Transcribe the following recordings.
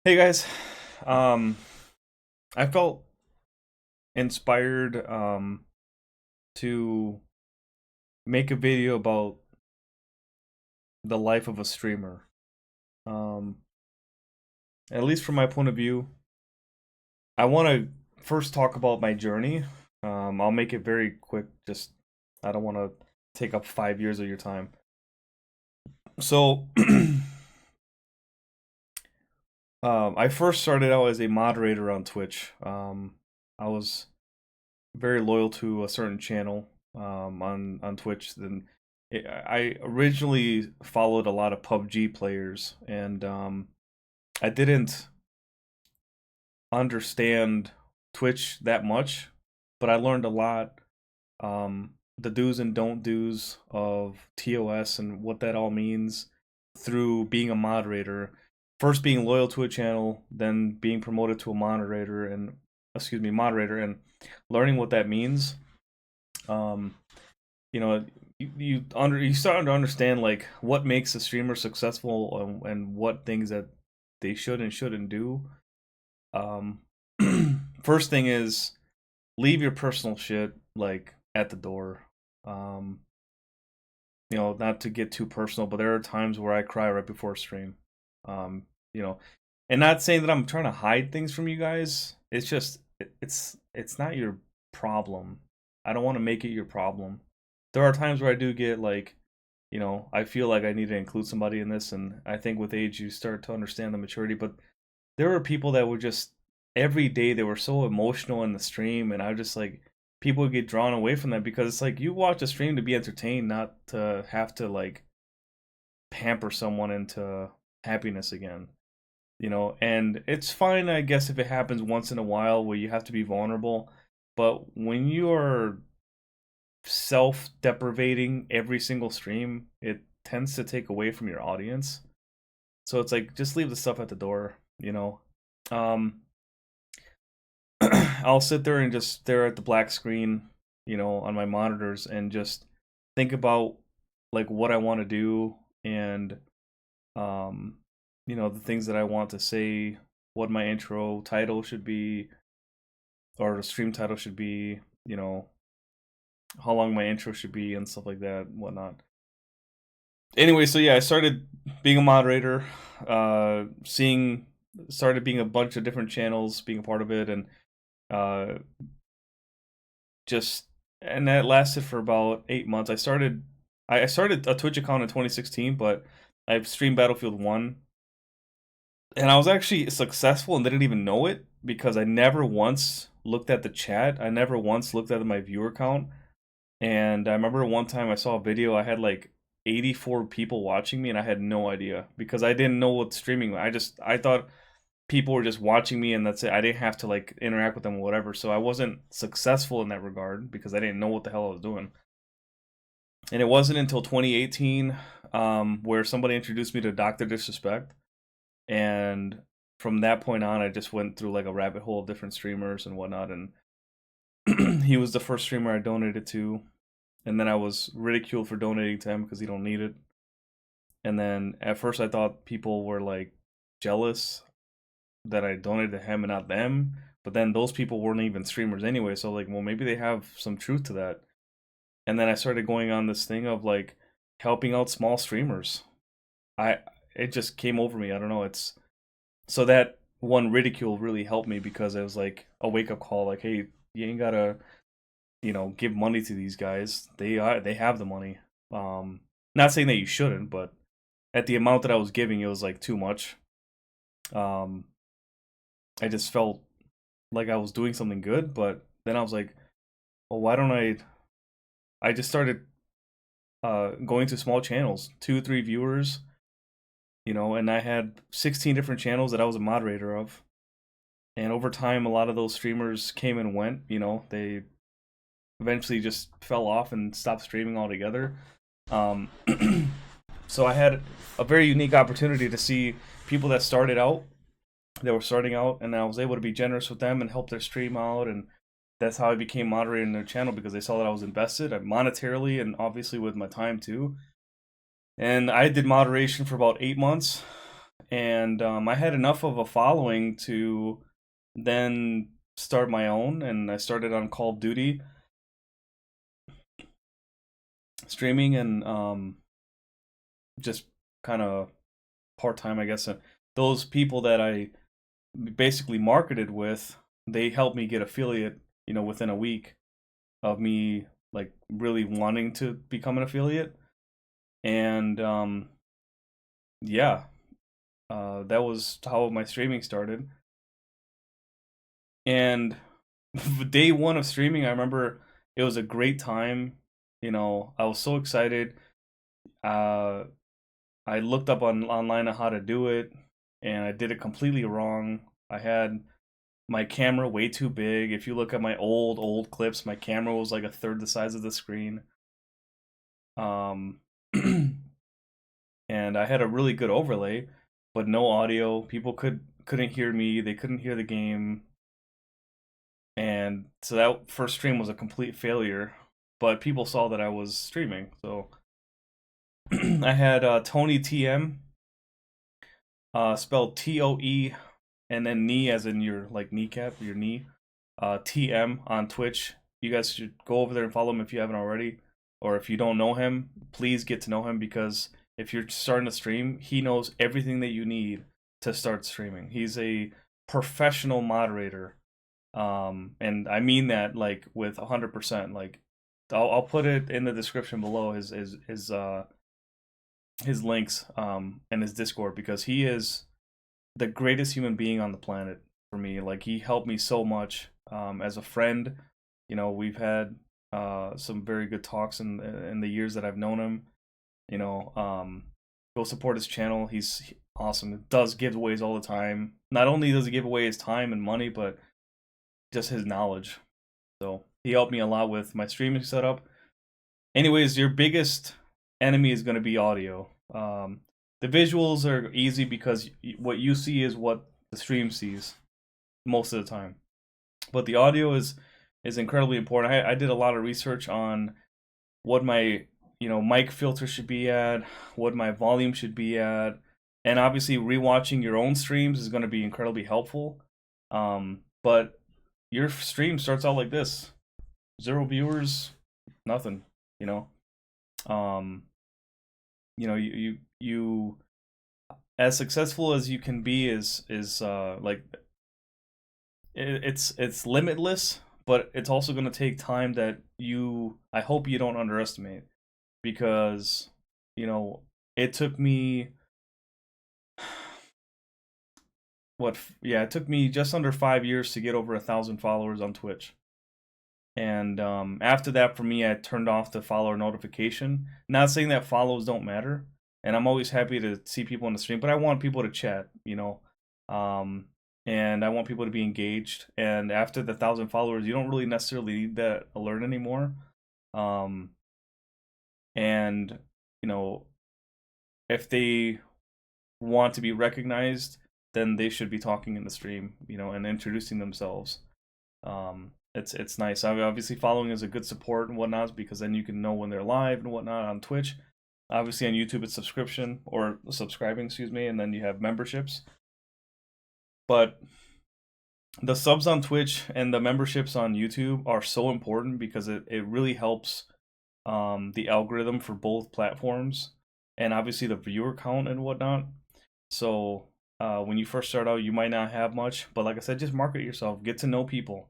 Hey guys, um, I felt inspired to make a video about the life of a streamer. Um, at least from my point of view, I want to first talk about my journey. I'll make it very quick. Just I don't want to take up 5 years of your time. So, I first started out as a moderator on Twitch. I was very loyal to a certain channel on Twitch. Then I originally followed a lot of PUBG players, and I didn't understand Twitch that much, but I learned a lot. The do's and don't do's of TOS and what that all means through being a moderator. First being loyal to a channel, then being promoted to a moderator and moderator and learning what that means. Um, you start to understand like what makes a streamer successful and what things that they should and shouldn't do. Um, First thing is leave your personal shit like at the door. Um, not to get too personal, but there are times where I cry right before a stream. Um, you know, and not saying that I'm trying to hide things from you guys. It's just it's not your problem. I don't want to make it your problem. There are times where I do get like, I feel like I need to include somebody in this, and I think with age you start to understand the maturity. But there were people that were just every day they were so emotional in the stream, and I just like people would get drawn away from that because it's like you watch a stream to be entertained, not to have to like pamper someone into happiness again. And it's fine, I guess, if it happens once in a while where you have to be vulnerable. But when you are self deprivating every single stream, it tends to take away from your audience. So it's like just leave the stuff at the door. Um, I'll sit there and just stare at the black screen, on my monitors and just think about like what I want to do and um, the things that I want to say, what my intro title should be or the stream title should be, how long my intro should be and stuff like that, and whatnot. Anyway, so yeah, I started being a moderator, seeing started being a bunch of different channels, being a part of it, and uh, just and that lasted for about 8 months. I started a Twitch account in 2016, but I've streamed Battlefield 1, and I was actually successful and didn't even know it because I never once looked at the chat. I never once looked at my viewer count. And I remember one time I saw a video, I had like 84 people watching me, and I had no idea because I didn't know what streaming. I thought people were just watching me and that's it. I didn't have to like interact with them or whatever. So I wasn't successful in that regard because I didn't know what the hell I was doing. And it wasn't until 2018 where somebody introduced me to Dr. Disrespect. And from that point on, I just went through like a rabbit hole of different streamers and whatnot. And he was the first streamer I donated to. And then I was ridiculed for donating to him because he don't need it. And then at first I thought people were like jealous that I donated to him and not them. But then those people weren't even streamers anyway. So like, well, maybe they have some truth to that. And then I started going on this thing of like helping out small streamers. I it just came over me. I don't know. It's so that one ridicule really helped me because it was like a wake up call. Like, hey, you ain't gotta give money to these guys. They have the money. Not saying that you shouldn't, but at the amount that I was giving, it was like too much. Um, I just felt like I was doing something good, but then I was like, well, why don't I? I just started going to small channels, 2, 3 viewers, and I had 16 different channels that I was a moderator of. And over time, a lot of those streamers came and went. They eventually just fell off and stopped streaming altogether. Um, so I had a very unique opportunity to see people that started out, that were starting out, and I was able to be generous with them and help their stream out. And that's how I became moderator in their channel because they saw that I was invested monetarily and obviously with my time too. And I did moderation for about 8 months, and I had enough of a following to then start my own, and I started on Call of Duty streaming, and just kind of part time, I guess. Those people that I basically marketed with, they helped me get affiliate, within a week of me like really wanting to become an affiliate. And yeah, that was how my streaming started. And day one of streaming, I remember it was a great time. I was so excited. Uh, I looked up online on how to do it, and I did it completely wrong. I had my camera way too big. If you look at my old clips, my camera was like a third the size of the screen. Um, and I had a really good overlay, but no audio. People couldn't hear me. They couldn't hear the game, and so that first stream was a complete failure. But people saw that I was streaming, so I had Tony TM, spelled TOE, and then knee as in your like kneecap, your knee. TM on Twitch. You guys should go over there and follow him if you haven't already, or if you don't know him, please get to know him, because if you're starting to stream, he knows everything that you need to start streaming. He's a professional moderator, and I mean that like with 100%. Like, I'll put it in the description below, his links, and his Discord, because he is the greatest human being on the planet for me. Like, he helped me so much, as a friend. We've had some very good talks in the years that I've known him. Go support his channel. He's awesome. He does giveaways all the time. Not only does he give away his time and money, but just his knowledge. So he helped me a lot with my streaming setup. Anyways, your biggest enemy is going to be audio. The visuals are easy because what you see is what the stream sees most of the time, but the audio is incredibly important. I did a lot of research on what my mic filter should be at, what my volume should be at, and obviously rewatching your own streams is going to be incredibly helpful. But your stream starts out like this: 0 viewers, nothing. You know, um, you as successful as you can be is like it's limitless, but it's also going to take time that I hope you don't underestimate, because it took me it took me just under 5 years to get over 1,000 followers on Twitch. And after that, for me, I turned off the follower notification. Not saying that follows don't matter, and I'm always happy to see people in the stream, but I want people to chat, and I want people to be engaged. And after the 1,000 followers, you don't really necessarily need that alert anymore. And if they want to be recognized, then they should be talking in the stream, and introducing themselves. It's nice. I mean, obviously, following is a good support and whatnot, because then you can know when they're live and whatnot on Twitch. Obviously, on YouTube, it's subscription or subscribing, excuse me, and then you have memberships. But the subs on Twitch and the memberships on YouTube are so important, because it really helps the algorithm for both platforms, and obviously the viewer count and whatnot. So when you first start out, you might not have much, but like I said, just market yourself, get to know people.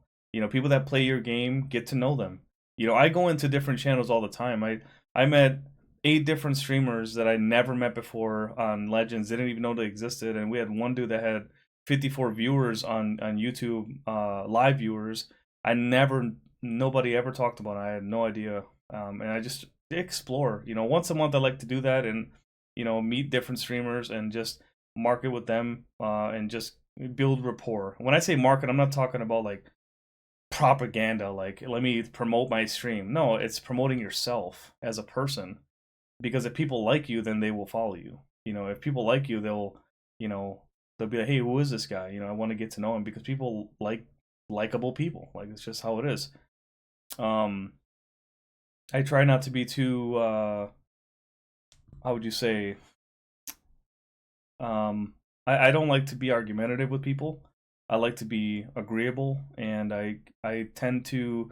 People that play your game, get to know them. I go into different channels all the time. I met 8 different streamers that I never met before on Legends, didn't even know they existed, and we had one dude that had 54 viewers on YouTube, live viewers. Nobody ever talked about it. I had no idea. And I just explore. Once a month I like to do that, and meet different streamers and just market with them, and just build rapport. When I say market, I'm not talking about like propaganda, like let me promote my stream. No, it's promoting yourself as a person, because if people like you, then they will follow you. If people like you, they'll be like, hey, who is this guy? I want to get to know him, because people like likable people. Like, it's just how it is. I try not to be too how would you say, I don't like to be argumentative with people. I like to be agreeable, and I tend to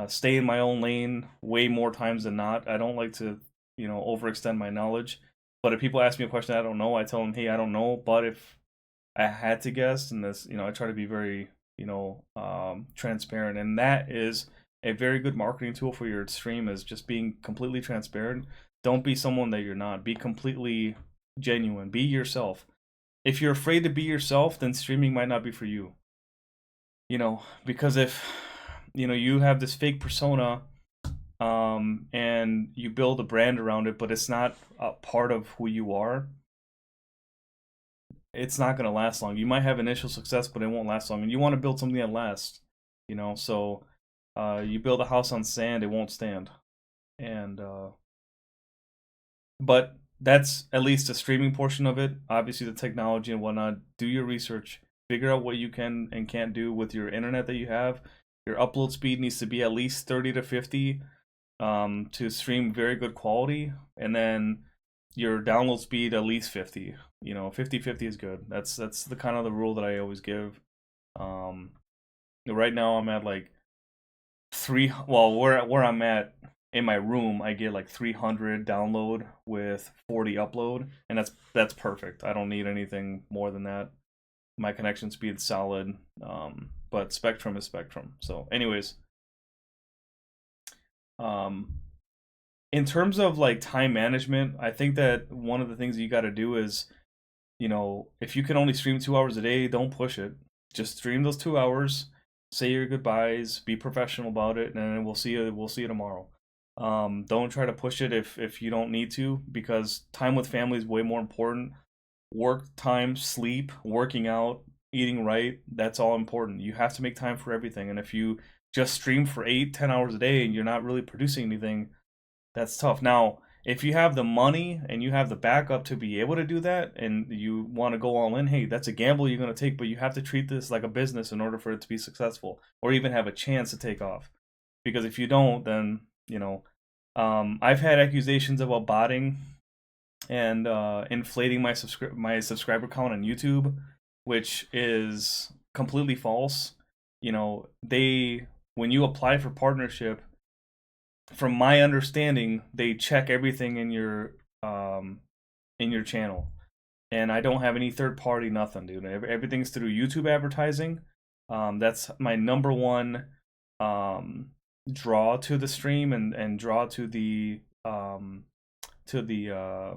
stay in my own lane way more times than not. I don't like to, overextend my knowledge. But if people ask me a question I don't know, I tell them, hey, I don't know. But if I had to guess, and this, I try to be very, transparent, and that is a very good marketing tool for your stream. Is just being completely transparent. Don't be someone that you're not. Be completely genuine. Be yourself. If you're afraid to be yourself, then streaming might not be for you. Because if you have this fake persona, and you build a brand around it, but it's not a part of who you are, it's not going to last long. You might have initial success, but it won't last long. And you want to build something that lasts, So you build a house on sand, it won't stand. And but that's at least the streaming portion of it. Obviously, the technology and whatnot. Do your research. Figure out what you can and can't do with your internet that you have. Your upload speed needs to be at least 30 to 50 to stream very good quality, and then your download speed at least 50. 50/50 is good. That's the kind of the rule that I always give. Um, right now I'm at like three. Well, where I'm at in my room, I get like 300 download with 40 upload, and that's perfect. I don't need anything more than that. My connection speed is solid, but Spectrum is Spectrum. So, anyways, um, in terms of like time management, I think that one of the things you got to do is, if you can only stream 2 hours a day, don't push it. Just stream those 2 hours, say your goodbyes, be professional about it, and then we'll see you. We'll see you tomorrow. Don't try to push it if you don't need to, because time with family is way more important. Work time, sleep, working out, eating right, that's all important. You have to make time for everything. And if you just stream for 8, 10 hours a day and you're not really producing anything, that's tough. Now, if you have the money and you have the backup to be able to do that, and you want to go all in, hey, that's a gamble you're going to take, but you have to treat this like a business in order for it to be successful or even have a chance to take off. Because if you don't, then, I've had accusations about botting and inflating my subscriber count on YouTube, which is completely false. They when you apply for partnership, from my understanding, they check everything in your channel, and I don't have any third party nothing, dude. Everything's through YouTube advertising. That's my number one um, draw to the stream and draw to the to the uh,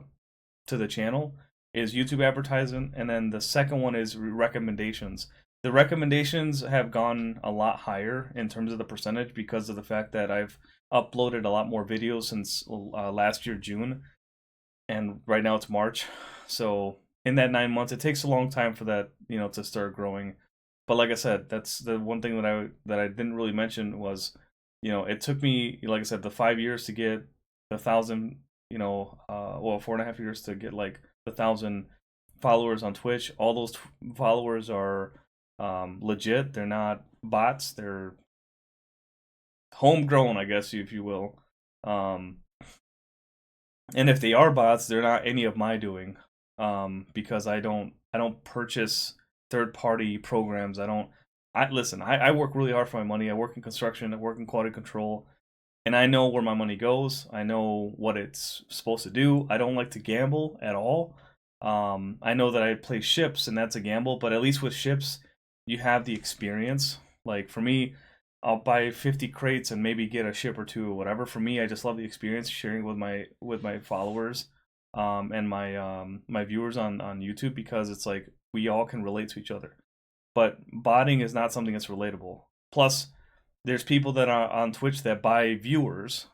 to the channel is YouTube advertising, and then the second one is recommendations. The recommendations have gone a lot higher in terms of the percentage because of the fact that I've uploaded a lot more videos since last year June, and right now it's March. So in that 9 months, it takes a long time for that to start growing. But like I said, that's the one thing that I didn't really mention was, it took me, like I said, the 5 years to get the thousand, 4.5 years to get like the 1,000 followers on Twitch. All those followers are legit. They're not bots. They're homegrown, I guess, if you will. Um, and if they are bots, they're not any of my doing. Because I don't purchase third party programs. I listen. I work really hard for my money. I work in construction. I work in quality control, and I know where my money goes. I know what it's supposed to do. I don't like to gamble at all. I know that I play ships, and that's a gamble. But at least with ships, you have the experience. Like for me, I'll buy 50 crates and maybe get a ship or two or whatever. For me, I just love the experience sharing with my followers, and my viewers on YouTube, because it's like we all can relate to each other. But botting is not something that's relatable. Plus, there's people that are on Twitch that buy viewers,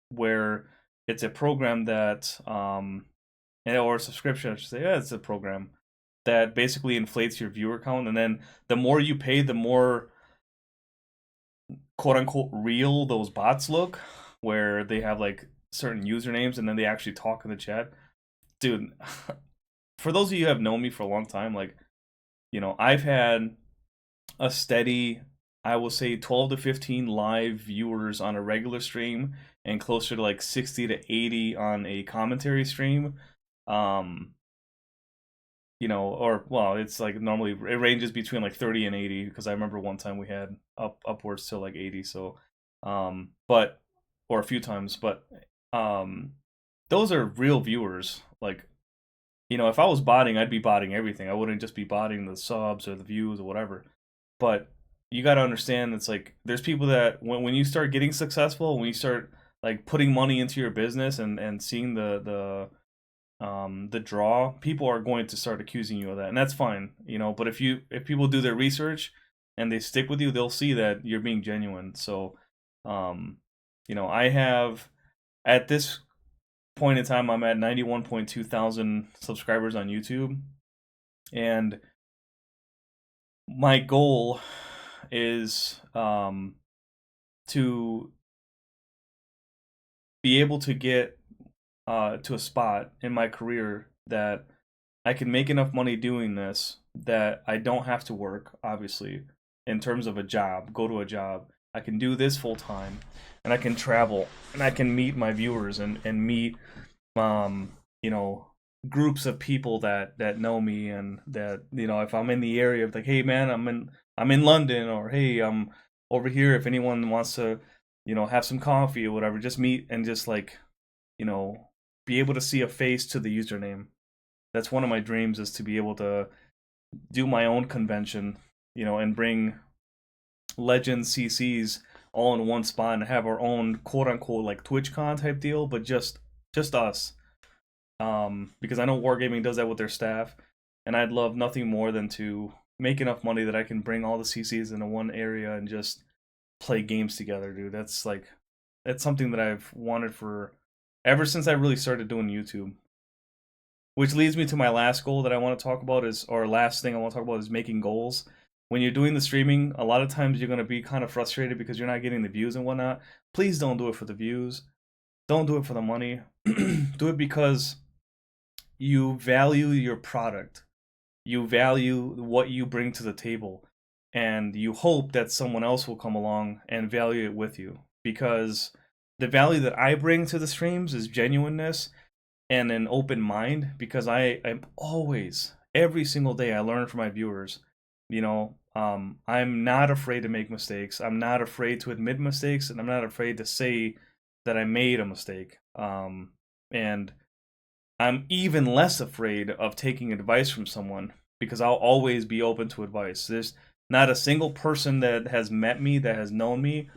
where it's a program that or a subscription, I should say. Yeah, it's a program that basically inflates your viewer count, and then the more you pay, the more quote unquote real those bots look, where they have like certain usernames and then they actually talk in the chat. Dude, for those of you who have known me for a long time, like, I've had a steady, I will say, 12 to 15 live viewers on a regular stream, and closer to like 60 to 80 on a commentary stream. Um, or well, it's like normally it ranges between like 30 and 80 because I remember one time we had upwards to like 80. So, but or a few times, but um, those are real viewers. Like, if I was botting, I'd be botting everything. I wouldn't just be botting the subs or the views or whatever. But you got to understand, it's like there's people that when you start getting successful, when you start like putting money into your business and seeing the draw, people are going to start accusing you of that, and that's fine, But if people do their research and they stick with you, they'll see that you're being genuine. So, um, I have at this point in time, I'm at 91.2 thousand subscribers on YouTube, and my goal is to be able to get to a spot in my career that I can make enough money doing this that I don't have to work, obviously, in terms of a job, go to a job. I can do this full time and I can travel and I can meet my viewers and meet um, you know, groups of people that know me and that, if I'm in the area of like, hey man, I'm in London, or hey, I'm over here if anyone wants to, have some coffee or whatever, just meet and just like, you know, be able to see a face to the username. That's one of my dreams, is to be able to do my own convention, and bring legends CCs all in one spot and have our own quote unquote like TwitchCon type deal, but just us. Because I know Wargaming does that with their staff, and I'd love nothing more than to make enough money that I can bring all the CCs into one area and just play games together, dude. That's something that I've wanted for ever since I really started doing YouTube. Which leads me to my last goal that I want to talk about or last thing I want to talk about is making goals. When you're doing the streaming, a lot of times you're going to be kind of frustrated because you're not getting the views and whatnot. Please don't do it for the views. Don't do it for the money. Do it because you value your product. You value what you bring to the table. And you hope that someone else will come along and value it with you. Because the value that I bring to the streams is genuineness and an open mind, because I'm always, every single day, I learn from my viewers. I'm not afraid to make mistakes. I'm not afraid to admit mistakes, and I'm not afraid to say that I made a mistake. And I'm even less afraid of taking advice from someone, because I'll always be open to advice. There's not a single person that has met me, that has known me,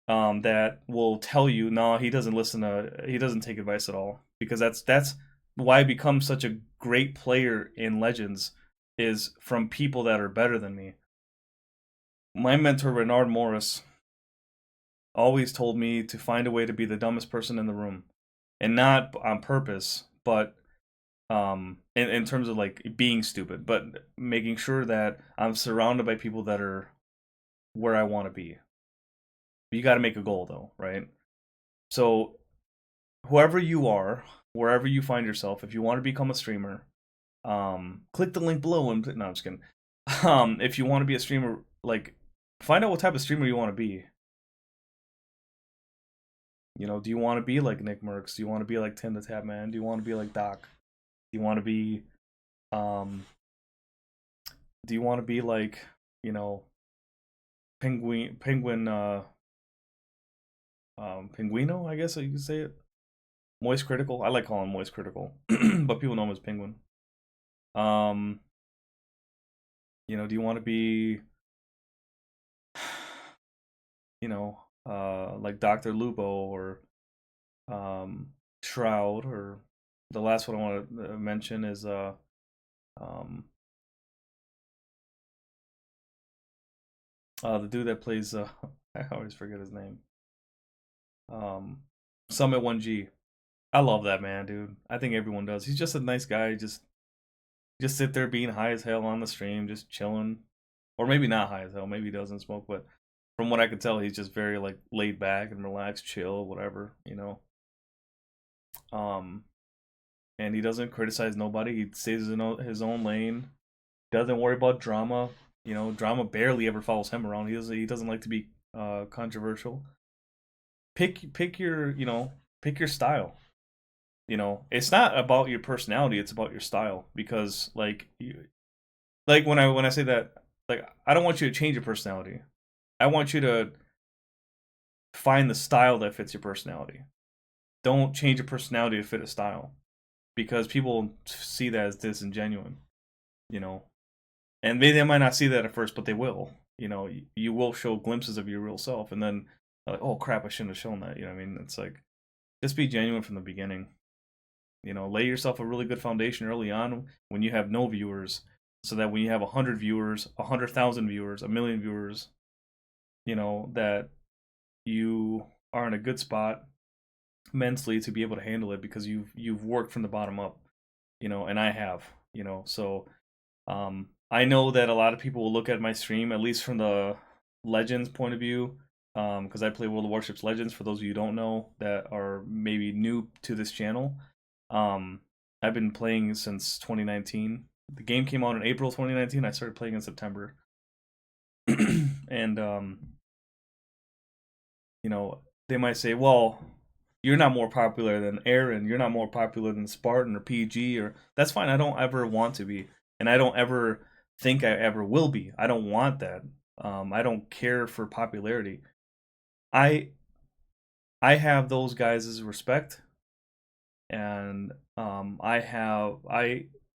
that will tell you, no, he doesn't take advice at all, because that's why I become such a great player in Legends, is from people that are better than me. My mentor Renard Morris always told me to find a way to be the dumbest person in the room, and not on purpose, but in terms of like being stupid, but making sure that I'm surrounded by people that are where I want to be. You got to make a goal though, right? So whoever you are, wherever you find yourself, if you want to become a streamer, click the link below and no, I'm just kidding. If you want to be a streamer, like, find out what type of streamer you want to be. Do you want to be like Nick Mercs? Do you want to be like Tim the Tap Man? Do you want to be like Doc? Do you want to be, um, do you want to be like, you know, Penguin, Penguino? I guess you could say it. Moist Critical. I like calling him Moist Critical, but people know him as Penguin. Um, do you want to be, like Dr. Lupo, or Shroud, or the last one I want to mention is um the dude that plays I always forget his name. Um Summit 1G. I love that man, dude. I think everyone does. He's just a nice guy. Just sit there being high as hell on the stream, just chilling. Or maybe not high as hell. Maybe he doesn't smoke, but from what I could tell, he's just very like laid back and relaxed, chill, whatever. Um, and he doesn't criticize nobody. He stays in his own lane. Doesn't worry about drama. Drama barely ever follows him around. He doesn't like to be controversial. Pick your style. You know, it's not about your personality, it's about your style. Because like when I say that, like I don't want you to change your personality. I want you to find the style that fits your personality. Don't change your personality to fit a style, because people see that as disingenuous, you know. And they might not see that at first, but they will. You know, you will show glimpses of your real self, and then like, oh crap, I shouldn't have shown that. You know what I mean? It's like, just be genuine from the beginning. You know, lay yourself a really good foundation early on when you have no viewers, so that when you have 100 viewers, 100,000 viewers, a million viewers, you know, that you are in a good spot mentally to be able to handle it, because you've worked from the bottom up, you know, and I have, you know. So I know that a lot of people will look at my stream, at least from the Legends point of view, because I play World of Warships Legends. For those of you who don't know that are maybe new to this channel, I've been playing since 2019. The game came out in April 2019. I started playing in September, and you know, they might say, well, you're not more popular than Aaron, you're not more popular than Spartan or PG, or that's fine. I don't ever want to be, and I don't ever think I ever will be. I don't want that. I don't care for popularity. I I have those guys' respect, and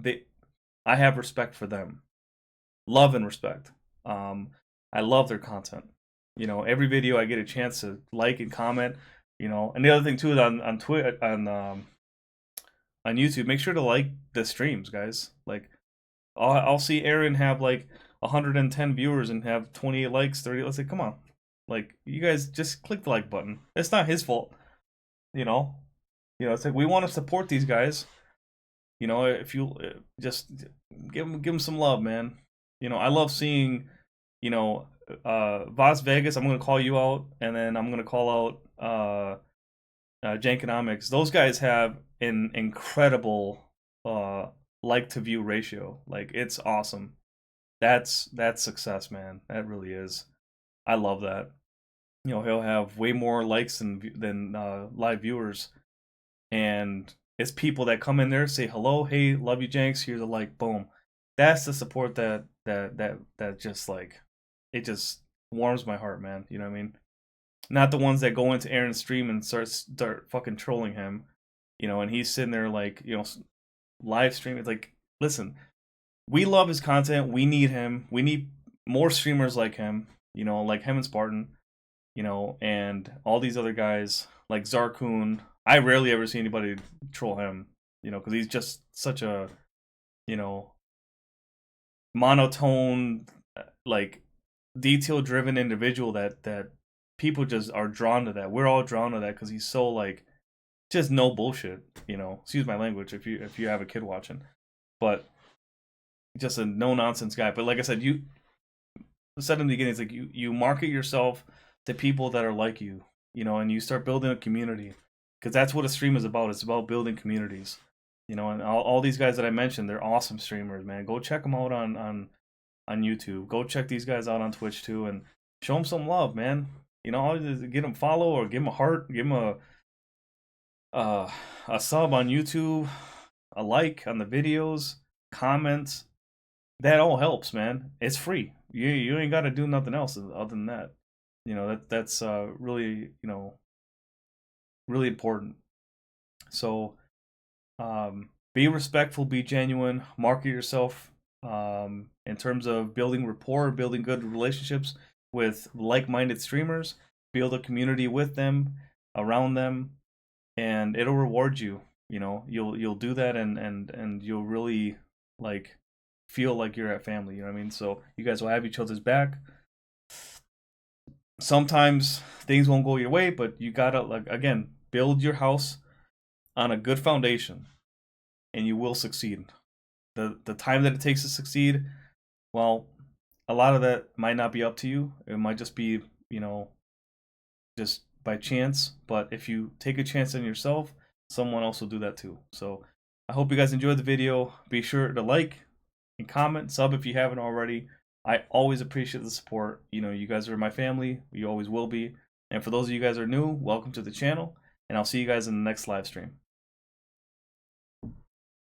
they I have respect for them, love and respect. Um, I love their content. You know, every video I get a chance to like and comment. You know, and the other thing too is on Twitter, on YouTube, make sure to like the streams, guys. Like, I'll see Aaron have like 110 viewers and have 28 likes, 30. Let's say, come on, like you guys just click the like button. It's not his fault, you know. You know, it's like we want to support these guys. You know, if you just give them some love, man. You know, I love seeing, you know, Vos Vegas. I'm gonna call you out, and then I'm gonna call out Jankonomics. Those guys have an incredible uh like to view ratio. Like, it's awesome. That's success, man. That really is. I love that. You know, he'll have way more likes than live viewers, and it's people that come in there, say hello, hey, love you, Jenks. Here's a like, boom. That's the support that just like, it just warms my heart, man. You know what I mean? Not the ones that go into Aaron's stream and start fucking trolling him, you know, and he's sitting there like, you know, live stream. It's like, listen, we love his content. We need him. We need more streamers like him, you know, like him and Spartan, you know, and all these other guys like Zarkun. I rarely ever see anybody troll him, you know, because he's just such a, you know, monotone, like detail driven individual that people just are drawn to that. We're all drawn to that because he's so like just no bullshit, you know. Excuse my language if you have a kid watching, but just a no nonsense guy. But like I said, you said in the beginning, it's like you market yourself to people that are like you know, and you start building a community, because that's what a stream is about. It's about building communities, you know. And all these guys that I mentioned, they're awesome streamers, man. Go check them out on YouTube. Go check these guys out on Twitch too, and show them some love, man. You know, get them follow or give them a heart, give them a sub on YouTube, a like on the videos, comments. That all helps, man. It's free. You ain't got to do nothing else other than that. You know, that's really, you know, really important. So be respectful, be genuine, market yourself, in terms of building rapport, building good relationships with like-minded streamers, build a community with them, around them, and it'll reward you. You know, you'll do that, and you'll really like feel like you're at family. You know what I mean? So you guys will have each other's back. Sometimes things won't go your way, but you gotta, like, again, build your house on a good foundation, and you will succeed. The time that it takes to succeed, well, a lot of that might not be up to you. It might just be, you know, just by chance. But if you take a chance on yourself, someone else will do that too. So I hope you guys enjoyed the video. Be sure to like and comment, sub if you haven't already. I always appreciate the support. You know, you guys are my family. You always will be. And for those of you guys who are new, welcome to the channel. And I'll see you guys in the next live stream.